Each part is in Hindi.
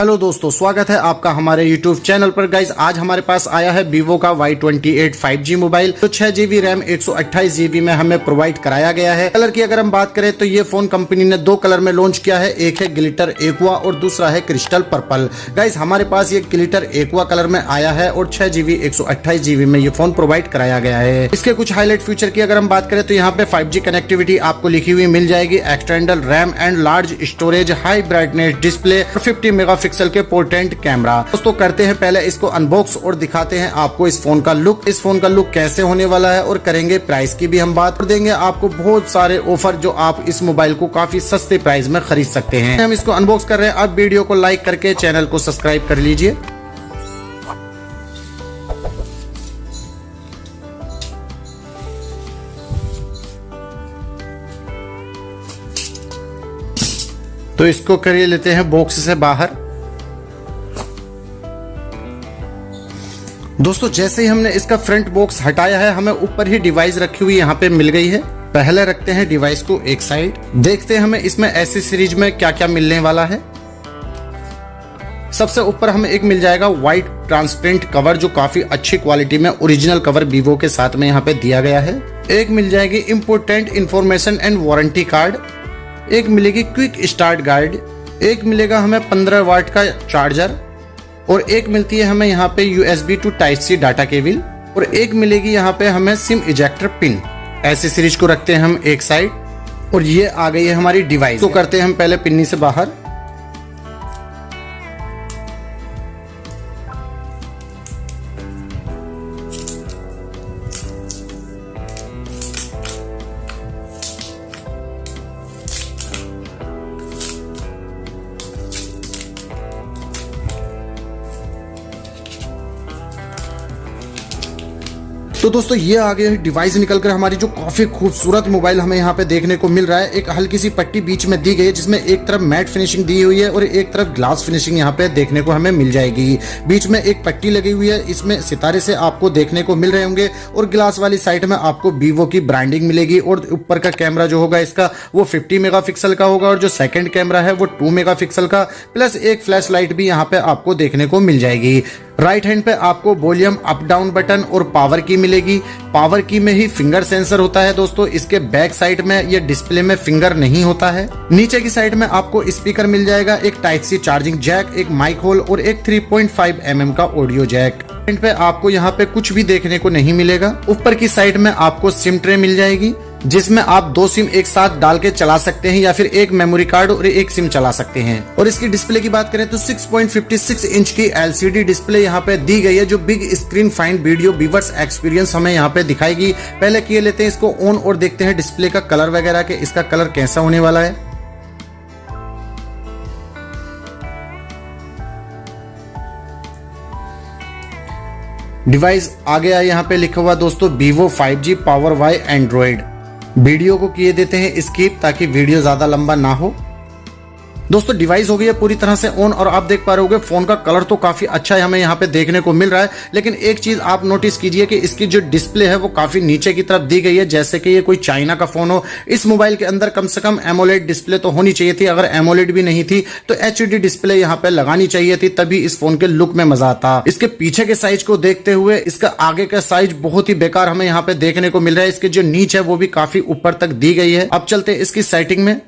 हेलो दोस्तों, स्वागत है आपका हमारे YouTube चैनल पर। गाइज आज हमारे पास आया है Vivo का Y28 5G मोबाइल। तो 6GB रैम 128GB में हमें प्रोवाइड कराया गया है। कलर की अगर हम बात करें तो ये फोन कंपनी ने दो कलर में लॉन्च किया है, एक है ग्लिटर एक्वा और दूसरा है क्रिस्टल पर्पल। गाइज हमारे पास ये ग्लिटर एक्वा कलर में आया है और 6GB 128GB में ये फोन प्रोवाइड कराया गया है। इसके कुछ हाईलाइट फीचर की अगर हम बात करें तो यहाँ पे 5G कनेक्टिविटी आपको लिखी हुई मिल जाएगी, external RAM and large storage, high brightness display और 50 मेगापिक्सल के पोर्टेंट कैमरा। दोस्तों करते हैं पहले इसको अनबॉक्स और दिखाते हैं आपको इस फोन का लुक। इस फोन का लुक कैसे होने वाला है और करेंगे प्राइस की भी हम बात कर देंगे आपको बहुत सारे ऑफर जो आप इस मोबाइल को काफी सस्ते प्राइस में खरीद सकते हैं। हम इसको अनबॉक्स कर रहे हैं। आप वीडियो को लाइक करके चैनल को सब्सक्राइब कर लीजिए। तो इसको करिए लेते हैं बॉक्स से बाहर। दोस्तों जैसे ही हमने इसका फ्रंट बॉक्स हटाया है, हमें ऊपर ही डिवाइस रखी हुई यहाँ पे मिल गई है। पहले रखते हैं डिवाइस को एक साइड, देखते हैं हमें इसमें एसेसरीज में क्या क्या मिलने वाला है। सबसे ऊपर हमें एक मिल जाएगा व्हाइट ट्रांसपेरेंट कवर जो काफी अच्छी क्वालिटी में ओरिजिनल कवर वीवो के साथ में यहाँ पे दिया गया है। एक मिल जाएगी important information and warranty card, एक मिलेगी क्विक स्टार्ट गाइड, एक मिलेगा हमें 15 वाट का चार्जर और एक मिलती है हमें यहाँ पे USB to Type C data cable और एक मिलेगी यहाँ पे हमें सिम इजेक्टर पिन। ऐसे सीरीज को रखते हैं हम एक साइड और ये आ गई है हमारी डिवाइस। तो करते हैं हम पहले पिन्नी से बाहर। तो दोस्तों ये आ गया डिवाइस निकलकर हमारी जो काफी खूबसूरत मोबाइल हमें यहाँ पे देखने को मिल रहा है। एक हल्की सी पट्टी बीच में दी गई है जिसमें एक तरफ मैट फिनिशिंग दी हुई है और एक तरफ ग्लास फिनिशिंग यहाँ पे देखने को हमें मिल जाएगी। बीच में एक पट्टी लगी हुई है, इसमें सितारे से आपको देखने को मिल रहे होंगे और ग्लास वाली साइड में आपको वीवो की ब्रांडिंग मिलेगी। और ऊपर का कैमरा जो होगा इसका वो 50 मेगापिक्सल का होगा और जो सेकेंड कैमरा है वो 2 मेगापिक्सल का, प्लस एक फ्लैश लाइट भी यहाँ पे आपको देखने को मिल जाएगी। राइट हैंड पे आपको वॉल्यूम अप डाउन बटन और पावर की मिलेगी। पावर की में ही फिंगर सेंसर होता है दोस्तों। इसके बैक साइड में ये डिस्प्ले में फिंगर नहीं होता है। नीचे की साइड में आपको स्पीकर मिल जाएगा, एक टाइप सी चार्जिंग जैक, एक माइक होल और एक 3.5 mm का ऑडियो जैक। फ्रंट पे आपको यहाँ पे कुछ भी देखने को नहीं मिलेगा। ऊपर की साइड में आपको सिम ट्रे मिल जाएगी जिसमें आप दो सिम एक साथ डाल के चला सकते हैं या फिर एक मेमोरी कार्ड और एक सिम चला सकते हैं। और इसकी डिस्प्ले की बात करें तो 6.56 इंच की LCD डिस्प्ले यहाँ पे दी गई है जो big screen fine video viewers experience हमें यहाँ पे दिखाएगी। पहले किए लेते हैं इसको ऑन और देखते हैं डिस्प्ले का कलर वगैरह के इसका कलर कैसा होने वाला है। डिवाइस आ गया यहाँ पे लिखा हुआ दोस्तों Vivo 5G power Y Android. Video को किए देते हैं स्किप ताकि वीडियो ज्यादा लंबा ना हो। दोस्तों डिवाइस हो गई है पूरी तरह से ऑन और आप देख पा रहे होगे फोन का कलर तो काफी अच्छा है हमें यहाँ पे देखने को मिल रहा है। लेकिन एक चीज आप नोटिस कीजिए कि इसकी जो डिस्प्ले है वो काफी नीचे की तरफ दी गई है, जैसे कि ये कोई चाइना का फोन हो। इस मोबाइल के अंदर कम से कम एमोलेड डिस्प्ले तो होनी चाहिए थी। अगर एमोलेड भी नहीं थी तो HD डिस्प्ले यहाँ पे लगानी चाहिए थी, तभी इस फोन के लुक में मजा आता। इसके पीछे के साइज को देखते हुए इसका आगे का साइज बहुत ही बेकार हमें यहाँ पे देखने को मिल रहा है। इसकी जो नीच है वो भी काफी ऊपर तक दी गई है। अब चलते हैं इसकी सेटिंग में।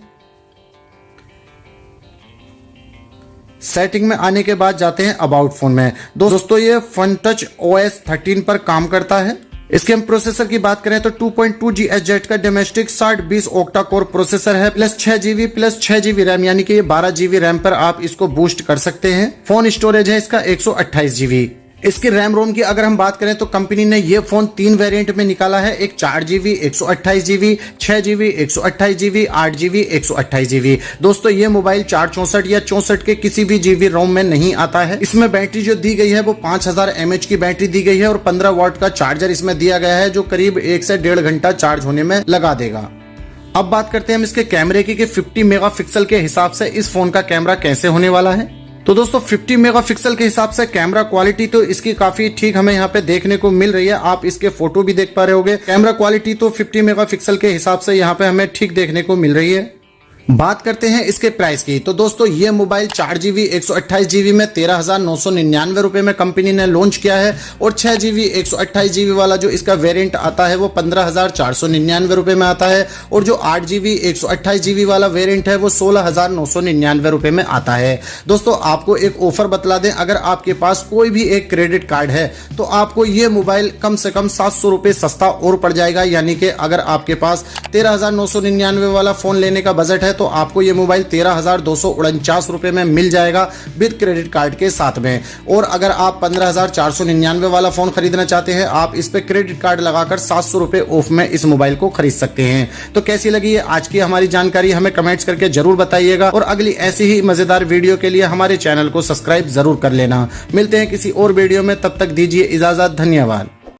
सेटिंग में आने के बाद जाते हैं अबाउट फोन में। दोस्तों ये FunTouch OS 13 पर काम करता है। इसके हम प्रोसेसर की बात करें तो 2.2 GHz का डोमेस्टिक 6020 ऑक्टा कोर प्रोसेसर है, प्लस 6GB रैम, यानी कि ये 12GB रैम पर आप इसको बूस्ट कर सकते हैं। फोन स्टोरेज है इसका 128GB। इसकी रैम रोम की अगर हम बात करें तो कंपनी ने ये फोन 3 वेरिएंट में निकाला है, एक 4GB 128GB, 6GB 128GB, 8GB 128GB। दोस्तों ये मोबाइल 464 या 64 के किसी भी GB रोम में नहीं आता है। इसमें बैटरी जो दी गई है वो 5000 mAh की बैटरी दी गई है और 15 वाट का चार्जर इसमें दिया गया है जो करीब 1 से 1.5 घंटा चार्ज होने में लगा देगा। अब बात करते हैं हम इसके कैमरे की कि 50 मेगापिक्सल के हिसाब से इस फोन का कैमरा कैसे होने वाला है। तो दोस्तों 50 मेगापिक्सल के हिसाब से कैमरा क्वालिटी तो इसकी काफी ठीक हमें यहाँ पे देखने को मिल रही है। आप इसके फोटो भी देख पा रहे होंगे। कैमरा क्वालिटी तो 50 मेगापिक्सल के हिसाब से यहाँ पे हमें ठीक देखने को मिल रही है। बात करते हैं इसके प्राइस की। तो दोस्तों ये मोबाइल 4GB 128GB में 13,999 रुपए में कंपनी ने लॉन्च किया है और 6GB 128GB वाला जो इसका वेरिएंट आता है वो 15,499 रुपए में आता है और जो 8GB 128GB वाला वेरिएंट है वो 16,999 रुपए में आता है। दोस्तों आपको एक ऑफर बतला दें, अगर आपके पास कोई भी एक क्रेडिट कार्ड है तो आपको ये मोबाइल कम से कम 700 रुपए सस्ता और पड़ जाएगा। यानी कि अगर आपके पास 13,999 वाला फोन लेने का बजट है तो आपको ये मोबाइल 13,249 रुपए में मिल जाएगा विद क्रेडिट कार्ड के साथ में। और अगर आप 15,499 वाला फोन खरीदना चाहते हैं, आप इस पे क्रेडिट कार्ड लगाकर 700 रुपए ऑफ में इस मोबाइल को खरीद सकते हैं। तो कैसी लगी है आज की हमारी जानकारी, हमें कमेंट्स करके जरूर बताइएगा और अगली ऐसी ही मजेदार वीडियो के लिए हमारे चैनल को सब्सक्राइब जरूर कर लेना। मिलते हैं किसी और वीडियो में, तब तक दीजिए इजाजत। धन्यवाद।